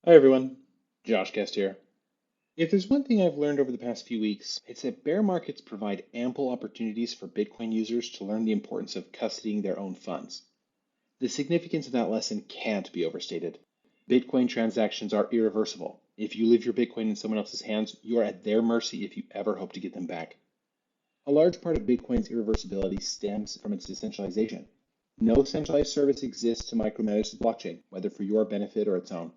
Hi everyone, Josh Guest here. If there's one thing I've learned over the past few weeks, it's that bear markets provide ample opportunities for Bitcoin users to learn the importance of custodying their own funds. The significance of that lesson can't be overstated. Bitcoin transactions are irreversible. If you leave your Bitcoin in someone else's hands, you are at their mercy if you ever hope to get them back. A large part of Bitcoin's irreversibility stems from its decentralization. No centralized service exists to micromanage the blockchain, whether for your benefit or its own.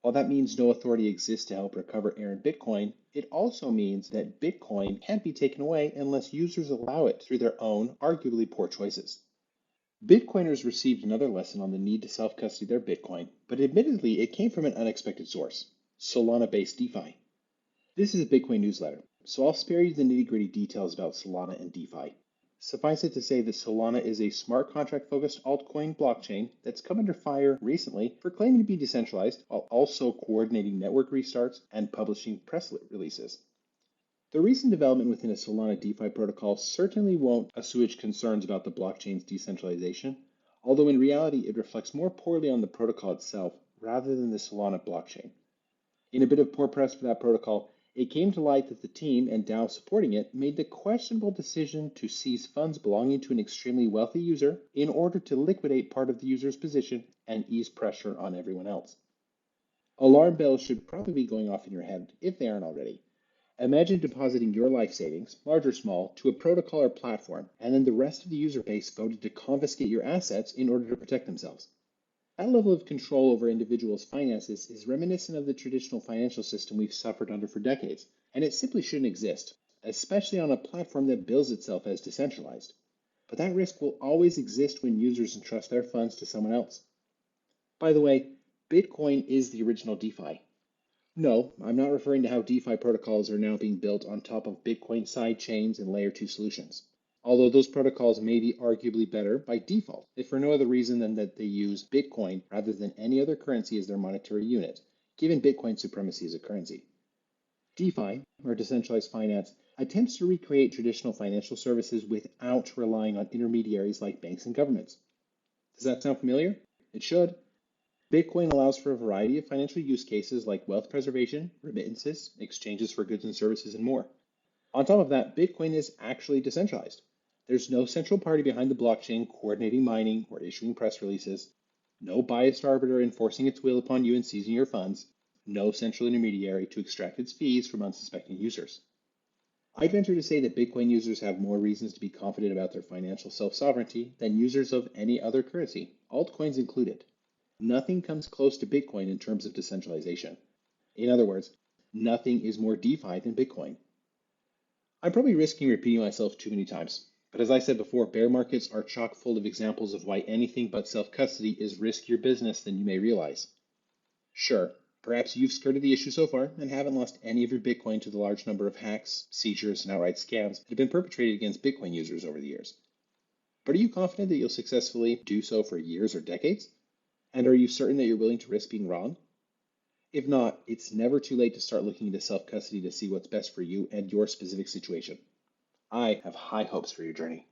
While that means no authority exists to help recover errant Bitcoin, it also means that Bitcoin can't be taken away unless users allow it through their own, arguably poor choices. Bitcoiners received another lesson on the need to self custody their Bitcoin, but admittedly, it came from an unexpected source: Solana based DeFi. This is a Bitcoin newsletter, so I'll spare you the nitty gritty details about Solana and DeFi. Suffice it to say that Solana is a smart contract focused altcoin blockchain that's come under fire recently for claiming to be decentralized while also coordinating network restarts and publishing press releases. The recent development within a Solana DeFi protocol certainly won't assuage concerns about the blockchain's decentralization, although in reality it reflects more poorly on the protocol itself rather than the Solana blockchain. In a bit of poor press for that protocol, it came to light that the team and DAO supporting it made the questionable decision to seize funds belonging to an extremely wealthy user in order to liquidate part of the user's position and ease pressure on everyone else. Alarm bells should probably be going off in your head if they aren't already. Imagine depositing your life savings, large or small, to a protocol or platform, and then the rest of the user base voted to confiscate your assets in order to protect themselves. That level of control over individuals' finances is reminiscent of the traditional financial system we've suffered under for decades, and it simply shouldn't exist, especially on a platform that bills itself as decentralized. But that risk will always exist when users entrust their funds to someone else. By the way, Bitcoin is the original DeFi. No, I'm not referring to how DeFi protocols are now being built on top of Bitcoin side chains and layer 2 solutions. Although those protocols may be arguably better by default, if for no other reason than that they use Bitcoin rather than any other currency as their monetary unit, given Bitcoin's supremacy as a currency. DeFi, or decentralized finance, attempts to recreate traditional financial services without relying on intermediaries like banks and governments. Does that sound familiar? It should. Bitcoin allows for a variety of financial use cases like wealth preservation, remittances, exchanges for goods and services, and more. On top of that, Bitcoin is actually decentralized. There's no central party behind the blockchain coordinating mining or issuing press releases, no biased arbiter enforcing its will upon you and seizing your funds, no central intermediary to extract its fees from unsuspecting users. I'd venture to say that Bitcoin users have more reasons to be confident about their financial self-sovereignty than users of any other currency, altcoins included. Nothing comes close to Bitcoin in terms of decentralization. In other words, nothing is more DeFi than Bitcoin. I'm probably risking repeating myself too many times, but as I said before, bear markets are chock full of examples of why anything but self-custody is riskier business than you may realize. Sure, perhaps you've skirted the issue so far and haven't lost any of your Bitcoin to the large number of hacks, seizures, and outright scams that have been perpetrated against Bitcoin users over the years. But are you confident that you'll successfully do so for years or decades? And are you certain that you're willing to risk being wrong? If not, it's never too late to start looking into self-custody to see what's best for you and your specific situation. I have high hopes for your journey.